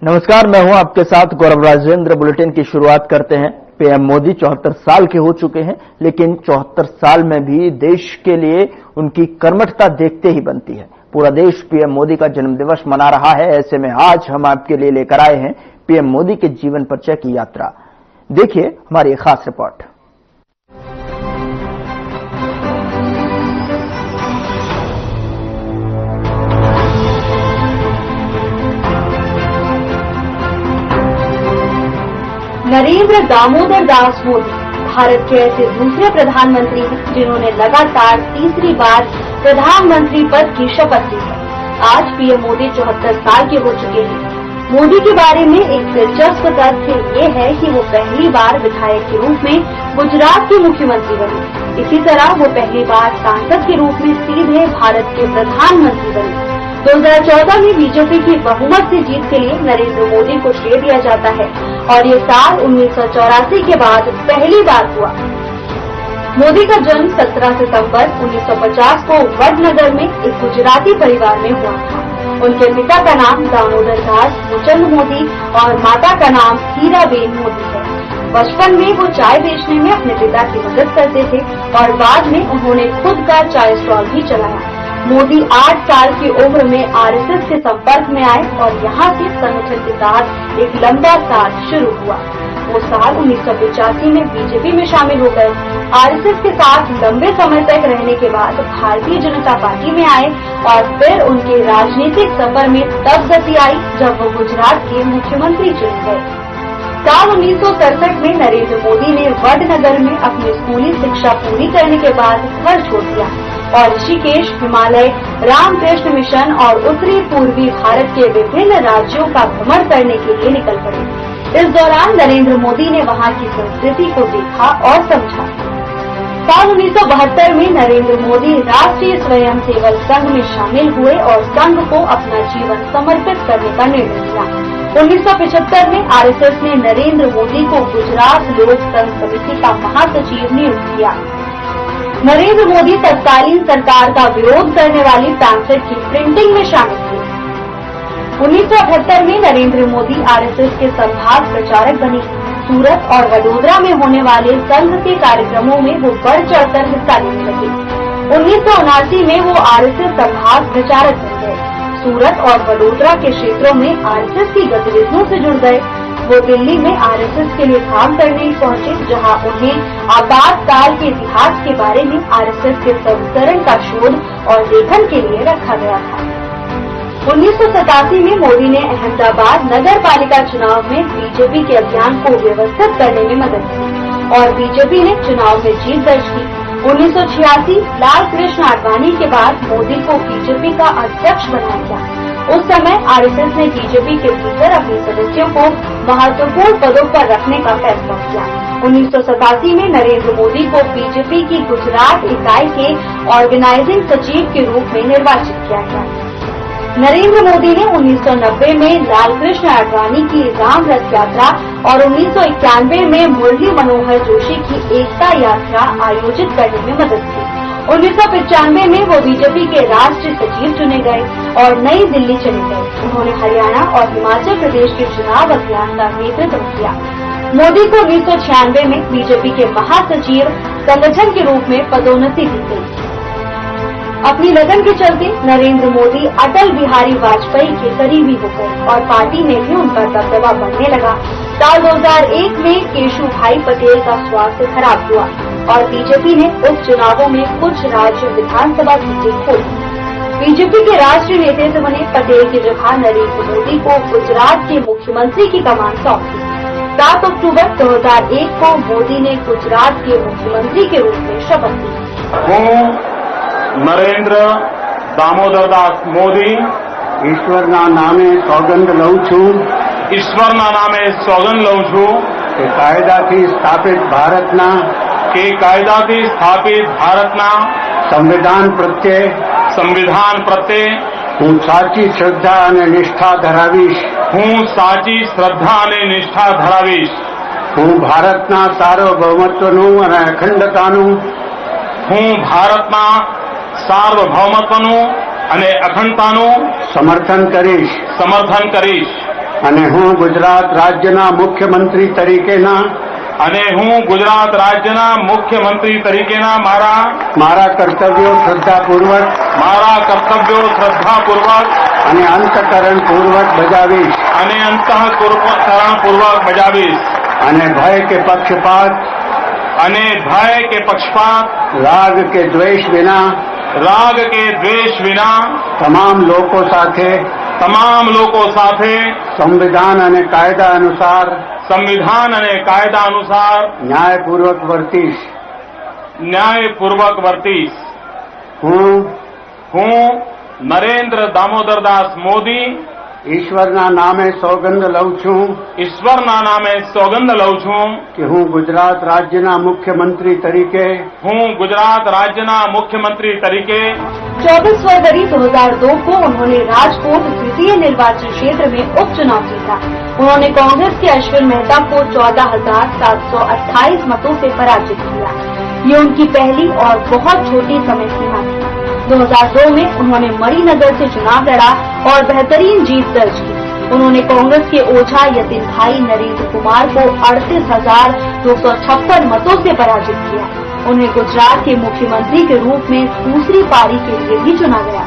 नमस्कार, मैं हूं आपके साथ गौरव राजेंद्र। बुलेटिन की शुरुआत करते हैं। पीएम मोदी 74 साल के हो चुके हैं, लेकिन 74 साल में भी देश के लिए उनकी कर्मठता देखते ही बनती है। पूरा देश पीएम मोदी का जन्मदिवस मना रहा है। ऐसे में आज हम आपके लिए लेकर आए हैं पीएम मोदी के जीवन परिचय की यात्रा। देखिए हमारी एक खास रिपोर्ट। नरेंद्र दामोदर दास मोदी भारत के ऐसे दूसरे प्रधानमंत्री हैं जिन्होंने लगातार तीसरी बार प्रधानमंत्री पद की शपथ ली है। आज पीएम मोदी 74 साल के हो चुके हैं। मोदी के बारे में एक दिलचस्प तथ्य ये है कि वो पहली बार विधायक के रूप में गुजरात के मुख्यमंत्री बने। इसी तरह वो पहली बार सांसद के रूप में सीधे भारत के प्रधानमंत्री बने। 2014 में बीजेपी की बहुमत से जीत के लिए नरेंद्र मोदी को श्रेय दिया जाता है और ये साल 1984 के बाद पहली बार हुआ। मोदी का जन्म 17 सितंबर 1950 को वडनगर में एक गुजराती परिवार में हुआ था। उनके पिता का नाम दामोदर दास मुचंद मोदी और माता का नाम हीराबेन मोदी है। बचपन में वो चाय बेचने में अपने पिता की मदद करते थे और बाद में उन्होंने खुद का चाय स्टॉल भी चलाया। मोदी 8 साल की उम्र में आरएसएस के संपर्क में आए और यहाँ के संगठन के साथ एक लंबा साथ शुरू हुआ। वो साल 1985 में बीजेपी में शामिल हो गए। आरएसएस के साथ लंबे समय तक रहने के बाद भारतीय जनता पार्टी में आए और फिर उनके राजनीतिक सफर में तब गति आई जब वो गुजरात के मुख्यमंत्री चुने गए। साल 1967 में नरेंद्र मोदी ने वडनगर में अपनी स्कूली शिक्षा पूरी करने के बाद घर छोड़ दिया और ऋषिकेश, हिमालय, रामकृष्ण मिशन और उत्तरी पूर्वी भारत के विभिन्न राज्यों का भ्रमण करने के लिए निकल पड़े। इस दौरान नरेंद्र मोदी ने वहां की संस्कृति को देखा और समझा। साल 1972 में नरेंद्र मोदी राष्ट्रीय स्वयंसेवक संघ में शामिल हुए और संघ को अपना जीवन समर्पित करने का निर्णय लिया। 1975 में आरएसएस ने नरेंद्र मोदी को गुजरात लोक संघ समिति का महासचिव नियुक्त किया। नरेंद्र मोदी तत्कालीन सरकार का विरोध करने वाली पैम्फलेट की प्रिंटिंग में शामिल थे। 1978 में नरेंद्र मोदी आरएसएस के संभाग प्रचारक बने। सूरत और वडोदरा में होने वाले संघ के कार्यक्रमों में वो बढ़ चढ़कर हिस्सा लेने लगे। 1979 में वो आरएसएस संभाग प्रचारक बन गए। सूरत और वडोदरा के क्षेत्रों में आरएसएस की गतिविधियों से जुड़ गए। वो दिल्ली में आरएसएस के लिए काम करने पहुंचे, जहां उन्हें आपातकाल के इतिहास के बारे में आरएसएस के संस्करण का शोध और लेखन के लिए रखा गया था। 1987 में मोदी ने अहमदाबाद नगर पालिका चुनाव में बीजेपी के अभियान को व्यवस्थित करने में मदद की और बीजेपी ने चुनाव में जीत दर्ज की। 1986 लाल कृष्ण आडवाणी के बाद मोदी को बीजेपी का अध्यक्ष बनाया गया। उस समय आरएसएस ने बीजेपी के भीतर अपने सदस्यों को महत्वपूर्ण पदों पर रखने का फैसला किया। 1987 में नरेंद्र मोदी को बीजेपी की गुजरात इकाई के ऑर्गेनाइजिंग सचिव के रूप में निर्वाचित किया गया। नरेंद्र मोदी ने 1990 में लालकृष्ण आडवाणी की राम रथ यात्रा और 1991 में मुरली मनोहर जोशी की एकता यात्रा आयोजित करने में मदद की। 1995 में वो बीजेपी के राष्ट्रीय सचिव चुने गए और नई दिल्ली चले गए। उन्होंने हरियाणा और हिमाचल प्रदेश के चुनाव अभियान का नेतृत्व किया। मोदी को 1996 में बीजेपी के महासचिव संगठन के रूप में पदोन्नति दी गई। अपनी लगन के चलते नरेंद्र मोदी अटल बिहारी वाजपेयी के करीबी हो गए और पार्टी में भी उनका दबदबा बढ़ने लगा। साल 2001 में केशुभाई पटेल का स्वास्थ्य खराब हुआ और बीजेपी ने उपचुनावों में कुछ राज्य विधानसभा सीटें खो दी। बीजेपी के राष्ट्रीय नेतृत्व बने पटेल की जगह नरेंद्र मोदी को गुजरात के मुख्यमंत्री की कमान सौंप दी। 7 अक्टूबर 2001 को मोदी ने गुजरात के मुख्यमंत्री के रूप में शपथ ली। નરેન્દ્ર દામોદરદાસ મોદી ઈશ્વરના નામે સોગંદ લઉં છું ઈશ્વરના નામે સોગંદ લઉં છું કે કાયદાથી સ્થાપિત ભારતના સંવિધાન પ્રત્યે હું સાચી શ્રદ્ધા અને નિષ્ઠા ધરાવીશ હું ભારતના સાર્વભૌમત્વનું અને અખંડતાનું સાર્વભૌમત્વનું અને અખંડતાનું સમર્થન કરીશ અને હું ગુજરાત રાજ્યના મુખ્યમંત્રી તરીકેના અને હું ગુજરાત રાજ્યના મુખ્યમંત્રી તરીકેના મારા કર્તવ્યો શ્રદ્ધાપૂર્વક અને અંતઃકરણપૂર્વક બજાવીશ અને ભય કે પક્ષપાત રાગ કે દ્વેષ વિના તમામ લોકો સાથે સંવિધાન અને કાયદા અનુસાર ન્યાયપૂર્વક વર્તીશ. હું નરેન્દ્ર દામોદરદાસ મોદી ઈશ્વરના નામે સોગંદ લઉં છું કે હું ગુજરાત રાજ્યના મુખ્યમંત્રી તરીકે 24 फरवरी 2002 को उन्होंने राजकोट द्वितीय निर्वाचन क्षेत्र में उपचुनाव जीता. उन्होंने कांग्रेस के अश्विन मेहता को 14,728 मतों से पराजित किया. ये उनकी पहली और बहुत छोटी समय सीमा थी. 2002 में उन्होंने मणिनगर से चुनाव लड़ा और बेहतरीन जीत दर्ज की. उन्होंने कांग्रेस के ओझा यतिन भाई नरेंद्र कुमार को 38,256 मतों से पराजित किया. उन्हें गुजरात के मुख्यमंत्री के रूप में दूसरी पारी के लिए भी चुना गया.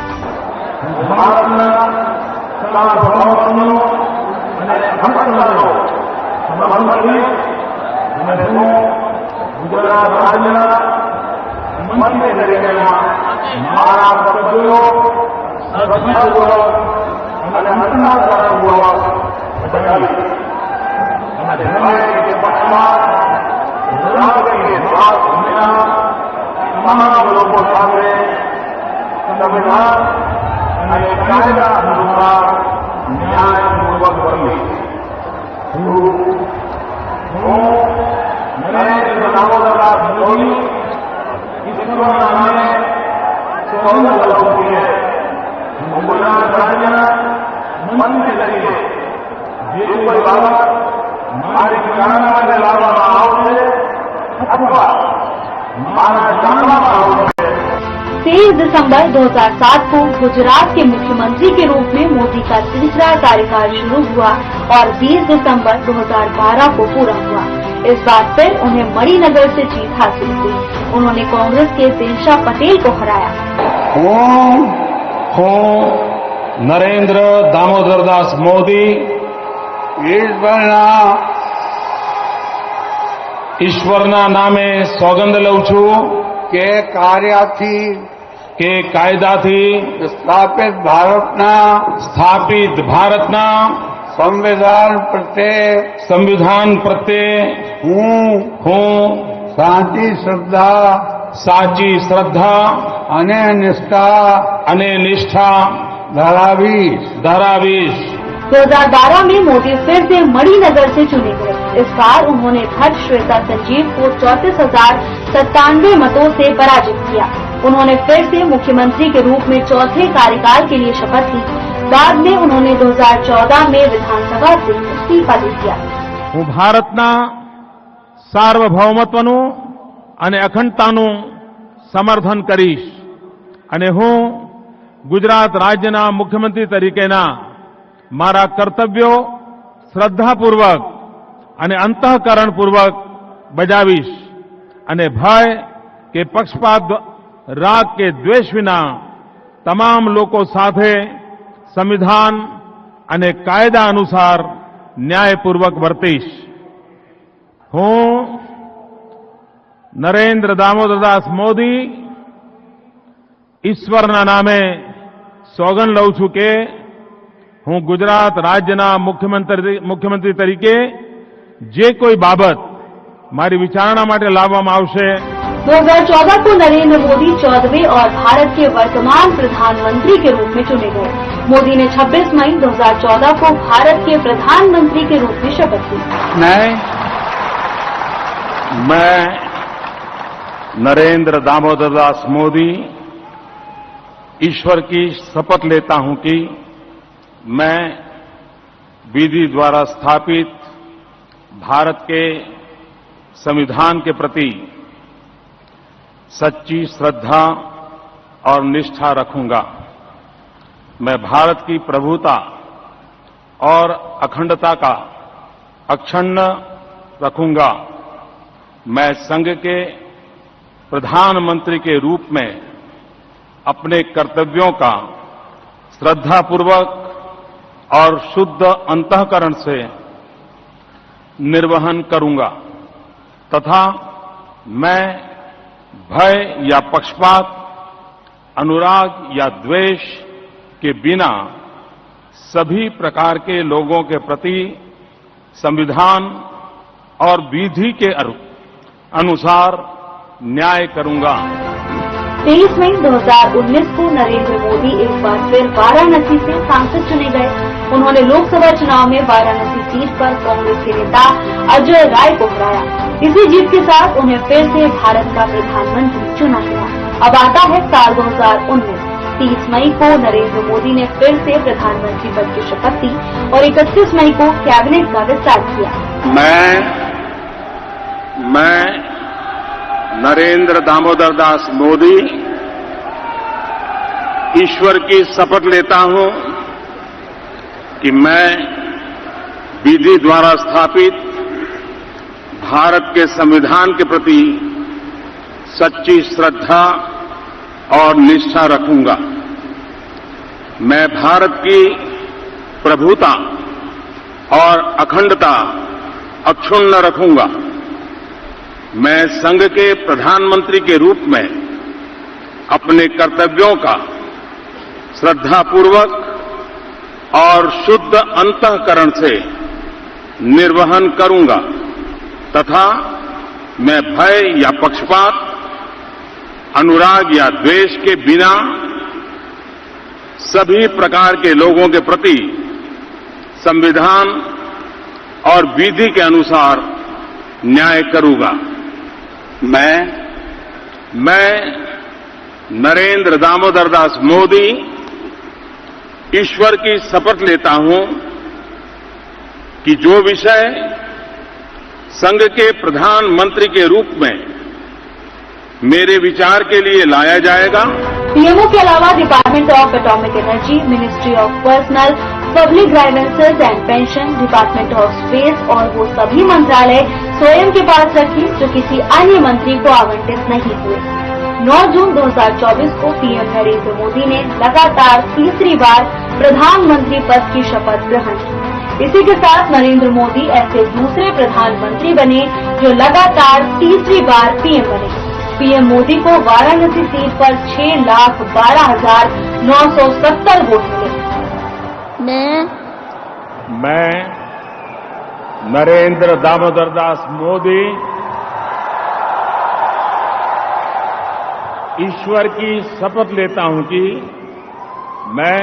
तेईस दिसंबर 2007 को गुजरात के मुख्यमंत्री के रूप में मोदी का तीसरा कार्यकाल शुरू हुआ और 20 दिसंबर 2012 को पूरा हुआ. इस बार फिर उन्हें मणिनगर से जीत हासिल हुई. उन्होंने कांग्रेस के दिनशा पटेल को हराया. હું નરેન્દ્ર દામોદરદાસ મોદી ઈશ્વરના નામે સોગંદ લઉં છું કે કાયદાથી સ્થાપિત ભારતના સંવિધાન પ્રત્યે હું સાચી શ્રદ્ધા અને નિષ્ઠા ધરાવીશ. 2012 में मोदी फिर से मणिनगर से चुने गए. इस बार उन्होंने भट्ट श्वेता संजीव को 34,097 मतों से पराजित किया. उन्होंने फिर से मुख्यमंत्री के रूप में चौथे कार्यकाल के लिए शपथ ली. बाद में उन्होंने 2014 में विधानसभा से इस्तीफा दे दिया. હું ભારતના સાર્વભૌમત્વનું અને અખંડતાનું સમર્થન કરીશ અને હું ગુજરાત રાજ્યના મુખ્યમંત્રી તરીકેના મારા કર્તવ્યો શ્રદ્ધાપૂર્વક અને અંતઃકરણપૂર્વક બજાવીશ અને ભય કે પક્ષપાત રાગ કે દ્વેષ વિના તમામ લોકો સાથે સંવિધાન અને કાયદા અનુસાર ન્યાયપૂર્વક વર્તીશ. હું નરેન્દ્ર દામોદરદાસ મોદી ઈશ્વરના નામે સોગંદ લઉં છું કે હું ગુજરાત રાજ્યના મુખ્યમંત્રી તરીકે જે કોઈ બાબત મારી વિચારણા માટે લાવવામાં આવશે. 2014 को नरेंद्र मोदी 14वें और भारत के वर्तमान प्रधानमंत्री के रूप में चुने गए. मोदी ने 26 मई 2014 को भारत के प्रधानमंत्री के रूप में शपथ ली. मैं नरेंद्र दामोदरदास मोदी ईश्वर की शपथ लेता हूं कि मैं विधि द्वारा स्थापित भारत के संविधान के प्रति सच्ची श्रद्धा और निष्ठा रखूंगा. मैं भारत की प्रभुता और अखंडता का अक्षुण्ण रखूंगा। मैं संघ के प्रधानमंत्री के रूप में अपने कर्तव्यों का श्रद्धापूर्वक और शुद्ध अंतःकरण से निर्वहन करूंगा तथा मैं भय या पक्षपात, अनुराग या द्वेष के बिना सभी प्रकार के लोगों के प्रति संविधान और विधि के अनुसार न्याय करूंगा। 23 मई 2019 को नरेंद्र मोदी एक बार फिर वाराणसी से सांसद चुने गए। उन्होंने लोकसभा चुनाव में वाराणसी सीट पर कांग्रेस के नेता अजय राय को हराया। इसी जीत के साथ उन्हें फिर से भारत का प्रधानमंत्री चुना गया। अब आता है साल 2019। 30 मई को नरेंद्र मोदी ने फिर से प्रधानमंत्री पद की शपथ ली और 31 मई को कैबिनेट का विस्तार किया। मैं नरेंद्र दामोदर दास मोदी ईश्वर की शपथ लेता हूं कि मैं विधि द्वारा स्थापित भारत के संविधान के प्रति सच्ची श्रद्धा और निष्ठा रखूंगा। मैं भारत की प्रभुता और अखंडता अक्षुण्ण रखूंगा। मैं संघ के प्रधानमंत्री के रूप में अपने कर्तव्यों का श्रद्धापूर्वक और शुद्ध अंतःकरण से निर्वहन करूंगा तथा मैं भय या पक्षपात, अनुराग या द्वेष के बिना सभी प्रकार के लोगों के प्रति संविधान और विधि के अनुसार न्याय करूंगा। मैं नरेंद्र दामोदर दास मोदी ईश्वर की शपथ लेता हूं कि जो विषय संघ के प्रधानमंत्री के रूप में मेरे विचार के लिए लाया जाएगा। पीएमओ के अलावा department of atomic energy, ministry of personnel, public grievances and pension, department of space और वो सभी मंत्रालय स्वयं के पास रखे जो किसी अन्य मंत्री को आवंटित नहीं हुए। 9 जून 2024 को पीएम नरेंद्र मोदी ने लगातार तीसरी बार प्रधानमंत्री पद की शपथ ग्रहण की। इसी के साथ नरेंद्र मोदी ऐसे दूसरे प्रधानमंत्री बने जो लगातार तीसरी बार पीएम बने। पीएम मोदी को वाराणसी सीट पर 6,12,970 वोट मिले। मैं नरेंद्र दामोदर दास मोदी ईश्वर की शपथ लेता हूं कि मैं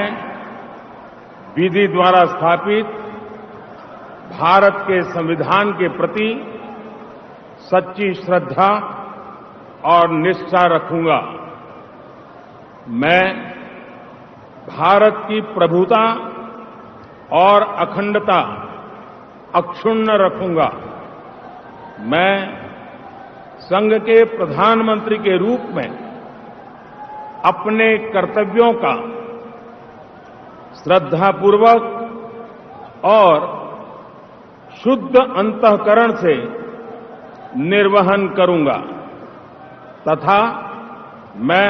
विधि द्वारा स्थापित भारत के संविधान के प्रति सच्ची श्रद्धा और निष्ठा रखूंगा। मैं भारत की प्रभुता और अखंडता अक्षुण्ण रखूंगा। मैं संघ के प्रधानमंत्री के रूप में अपने कर्तव्यों का श्रद्धापूर्वक और शुद्ध अंतःकरण से निर्वहन करूंगा तथा मैं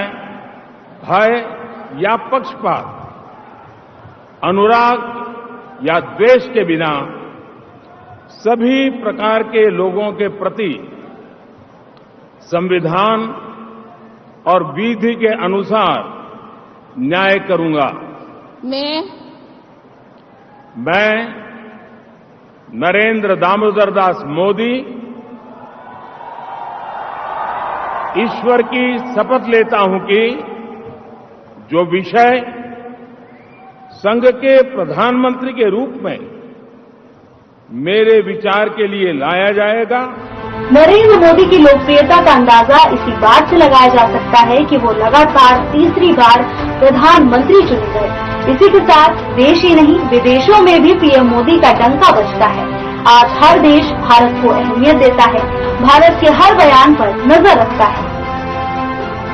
भय या पक्षपात, अनुराग या द्वेष के बिना सभी प्रकार के लोगों के प्रति संविधान और विधि के अनुसार न्याय करूंगा। मैं नरेंद्र दामोदर दास मोदी ईश्वर की शपथ लेता हूं कि जो विषय संघ के प्रधानमंत्री के रूप में मेरे विचार के लिए लाया जाएगा। नरेंद्र मोदी की लोकप्रियता का अंदाजा इसी बात से लगाया जा सकता है कि वो लगातार तीसरी बार प्रधानमंत्री चुने गए। इसी के साथ देश ही नहीं विदेशों में भी पीएम मोदी का डंका बजता है। आज हर देश भारत को अहमियत देता है, भारत के हर बयान पर नजर रखता है।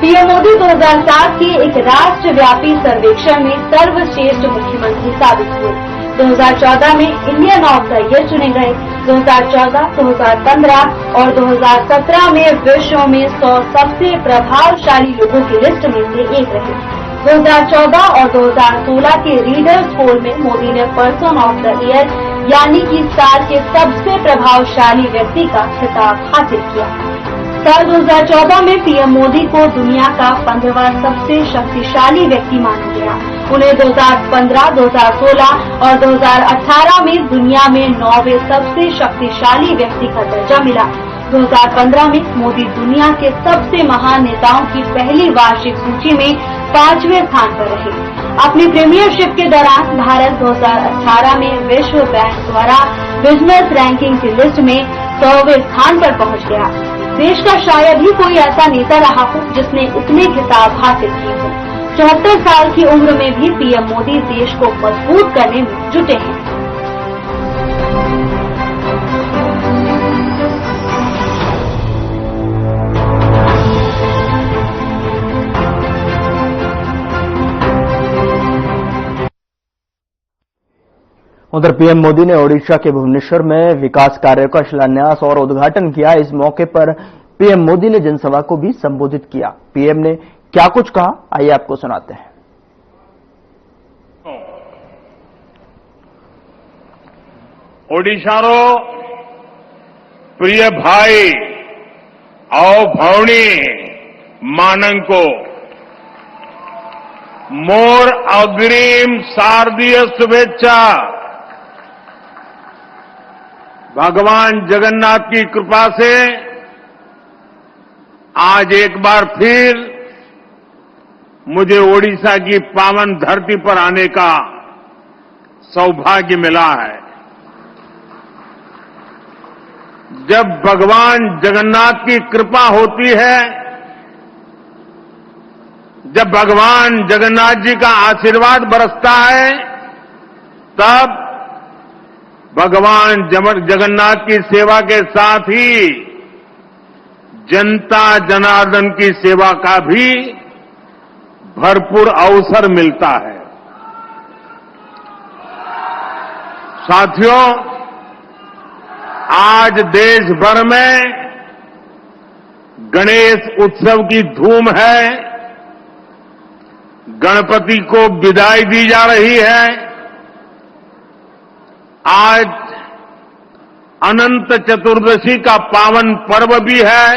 पीएम मोदी 2007 के एक राष्ट्रव्यापी सर्वेक्षण में सर्वश्रेष्ठ मुख्यमंत्री साबित हुए। 2014 में इंडियन ऑफ द ईयर चुने गए। 2014, 2015 और 2017 में विश्व में 100 सबसे प्रभावशाली लोगों की लिस्ट में से एक रहे। 2014 और 2016 के रीडर्स पोल में मोदी ने पर्सन ऑफ द ईयर यानी कि साल के सबसे प्रभावशाली व्यक्ति का खिताब हासिल किया। साल 2014 में पीएम मोदी को दुनिया का 15वां सबसे शक्तिशाली व्यक्ति माना गया। उन्हें 2015, 2016 और 2018 में दुनिया में 9वें सबसे शक्तिशाली व्यक्ति का दर्जा मिला। 2015 में मोदी दुनिया के सबसे महान नेताओं की पहली वार्षिक सूची में 5वें स्थान पर रहे। अपनी प्रीमियरशिप के दौरान भारत 2018 में विश्व बैंक द्वारा बिजनेस रैंकिंग की लिस्ट में 100वें स्थान पर पहुंच गया। देश का शायद ही कोई ऐसा नेता रहा हो जिसने इतने खिताब हासिल किए हों। 74 साल की उम्र में भी पीएम मोदी देश को मजबूत करने में जुटे हैं। उधर पीएम मोदी ने ओडिशा के भुवनेश्वर में विकास कार्यों का शिलान्यास और उद्घाटन किया। इस मौके पर पीएम मोदी ने जनसभा को भी संबोधित किया। पीएम ने क्या कुछ कहा, आइए आपको सुनाते हैं। ओडिशारो प्रिय भाई और भौणी मानंको मोर अग्रिम शारदीय शुभेच्छा। भगवान जगन्नाथ की कृपा से आज एक बार फिर मुझे ओडिशा की पावन धरती पर आने का सौभाग्य मिला है। जब भगवान जगन्नाथ की कृपा होती है, जब भगवान जगन्नाथ जी का आशीर्वाद बरसता है, तब भगवान जगन्नाथ की सेवा के साथ ही जनता जनार्दन की सेवा का भी भरपूर अवसर मिलता है। साथियों, आज देश भर में गणेश उत्सव की धूम है। गणपति को विदाई दी जा रही है। आज अनंत चतुर्दशी का पावन पर्व भी है।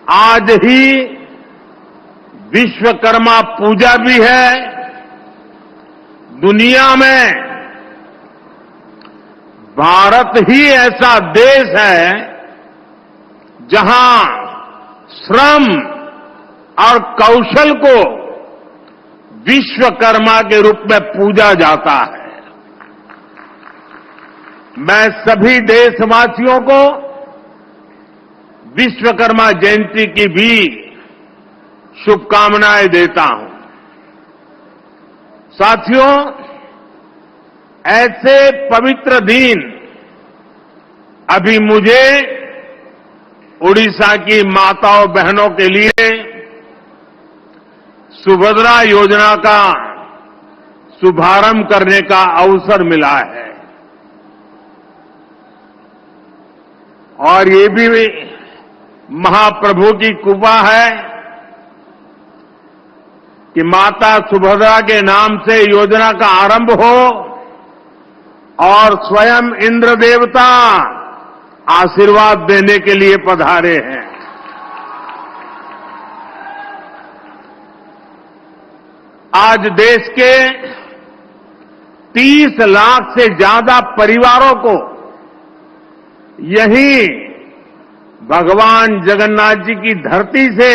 आज ही विश्वकर्मा पूजा भी है। दुनिया में भारत ही ऐसा देश है जहां श्रम और कौशल को विश्वकर्मा के रूप में पूजा जाता है। मैं सभी देशवासियों को विश्वकर्मा जयंती की भी शुभकामनाएं देता हूं। साथियों, ऐसे पवित्र दिन अभी मुझे उड़ीसा की माताओं बहनों के लिए सुभद्रा योजना का शुभारंभ करने का अवसर मिला है। और ये भी महाप्रभु की कृपा है कि माता सुभद्रा के नाम से योजना का आरंभ हो और स्वयं इंद्र देवता आशीर्वाद देने के लिए पधारे हैं। आज देश के 30 लाख से ज्यादा परिवारों को यही भगवान जगन्नाथ जी की धरती से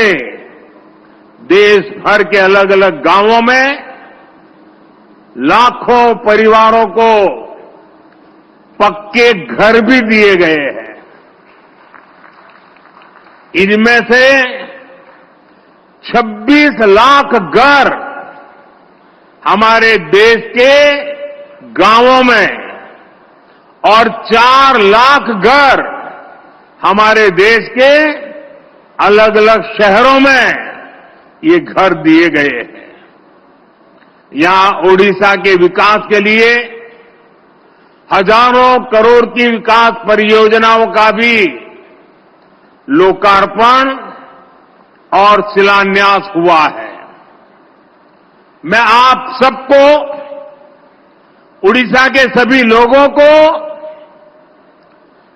देश भर के अलग अलग गांवों में लाखों परिवारों को पक्के घर भी दिए गए हैं। इनमें से 26 लाख घर हमारे देश के गांवों में और 4 लाख घर हमारे देश के अलग अलग शहरों में ये घर दिए गए हैं। यहां ओडिशा के विकास के लिए हजारों करोड़ की विकास परियोजनाओं का भी लोकार्पण और शिलान्यास हुआ है। मैं आप सबको, उड़ीसा के सभी लोगों को,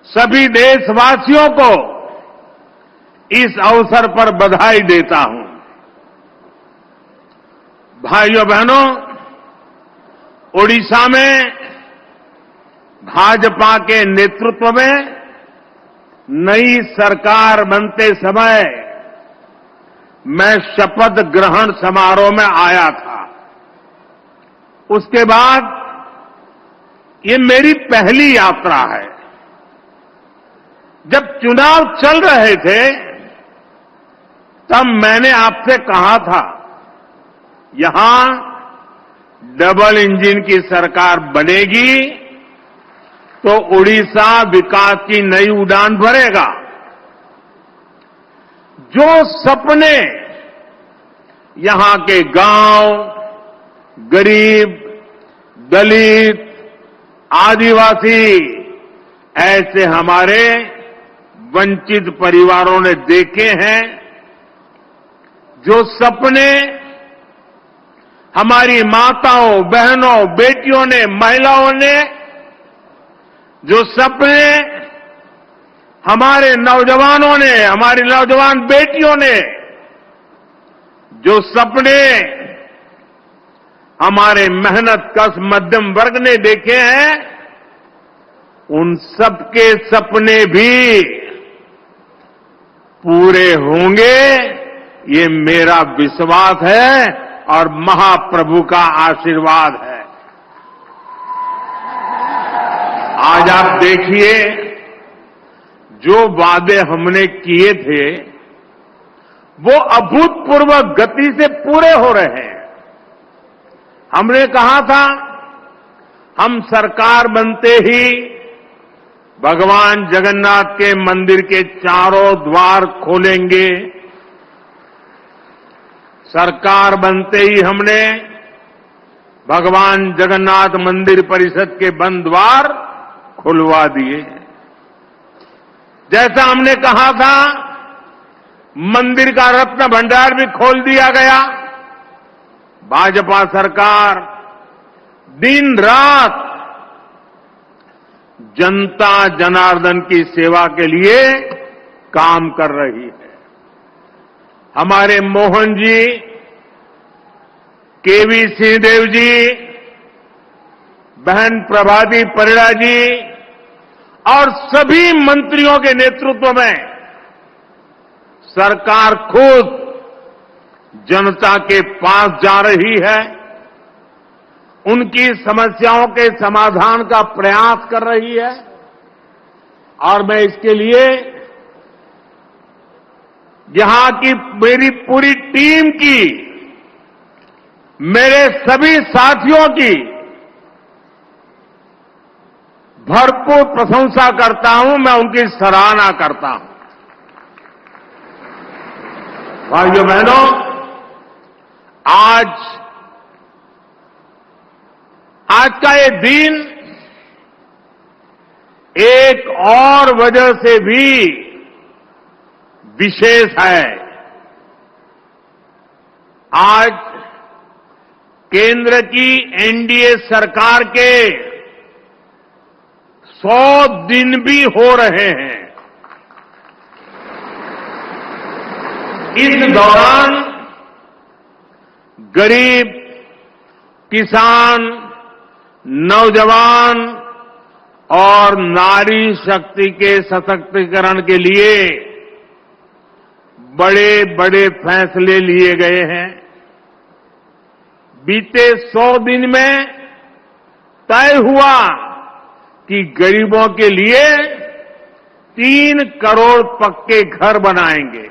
सभी देशवासियों को इस अवसर पर बधाई देता हूं। भाइयों बहनों, ओडिशा में भाजपा के नेतृत्व में नई सरकार बनते समय मैं शपथ ग्रहण समारोह में आया था। उसके बाद ये मेरी पहली यात्रा है। जब चुनाव चल रहे थे तब मैंने आपसे कहा था, यहां डबल इंजन की सरकार बनेगी तो उड़ीसा विकास की नई उड़ान भरेगा। जो सपने यहां के गांव, गरीब, दलित, आदिवासी, ऐसे हमारे वंचित परिवारों ने देखे हैं, जो सपने हमारी माताओं, बहनों, बेटियों ने, महिलाओं ने, जो सपने हमारे नौजवानों ने, हमारी नौजवान बेटियों ने, जो सपने हमारे मेहनत कश मध्यम वर्ग ने देखे हैं, उन सबके सपने भी पूरे होंगे, ये मेरा विश्वास है और महाप्रभु का आशीर्वाद है। आज आप देखिए, जो वादे हमने किए थे वो अभूतपूर्व गति से पूरे हो रहे हैं। हमने कहा था हम सरकार बनते ही भगवान जगन्नाथ के मंदिर के चारों द्वार खोलेंगे। सरकार बनते ही हमने भगवान जगन्नाथ मंदिर परिषद के बंद द्वार खुलवा दिए। जैसा हमने कहा था, मंदिर का रत्न भंडार भी खोल दिया गया। भाजपा सरकार दिन रात जनता जनार्दन की सेवा के लिए काम कर रही है। हमारे मोहन जी, केवी सिंहदेव जी, बहन प्रभाती परिड़ा जी और सभी मंत्रियों के नेतृत्व में सरकार खुद जनता के पास जा रही है, उनकी समस्याओं के समाधान का प्रयास कर रही है। और मैं इसके लिए यहां की मेरी पूरी टीम की, मेरे सभी साथियों की भरपूर प्रशंसा करता हूं, मैं उनकी सराहना करता हूं। भाइयों बहनों, आज का ये दिन एक और वजह से भी विशेष है। आज केंद्र की एनडीए सरकार के 100 दिन भी हो रहे हैं। इस दौरान गरीब, किसान, नौजवान और नारी शक्ति के सशक्तिकरण के लिए बड़े बड़े फैसले लिए गए हैं। बीते 100 दिन में तय हुआ कि गरीबों के लिए 3 करोड़ पक्के घर बनाएंगे।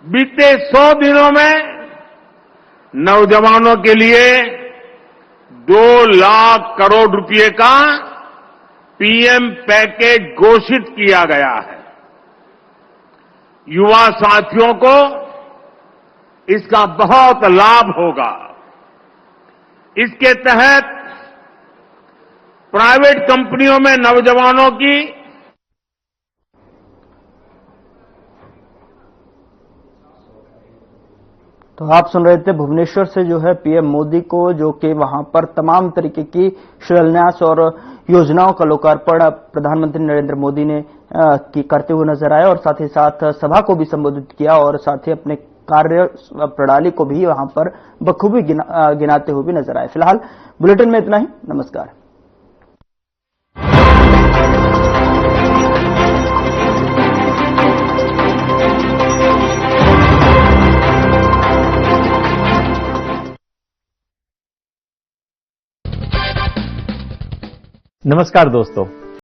बीते 100 दिनों में नौजवानों के लिए 2 लाख करोड़ रुपए का पीएम पैकेज घोषित किया गया है। युवा साथियों को इसका बहुत लाभ होगा। इसके तहत प्राइवेट कंपनियों में नौजवानों की तो आप सुन रहे थे भुवनेश्वर से जो है पीएम मोदी को, जो कि वहां पर तमाम तरीके की शिलान्यास और योजनाओं का लोकार्पण प्रधानमंत्री नरेंद्र मोदी ने करते हुए नजर आए और साथ ही साथ सभा को भी संबोधित किया और साथ ही अपने कार्य प्रणाली को भी वहां पर बखूबी गिनाते हुए भी नजर आए। फिलहाल बुलेटिन में इतना ही। नमस्कार। नमस्कार दोस्तों,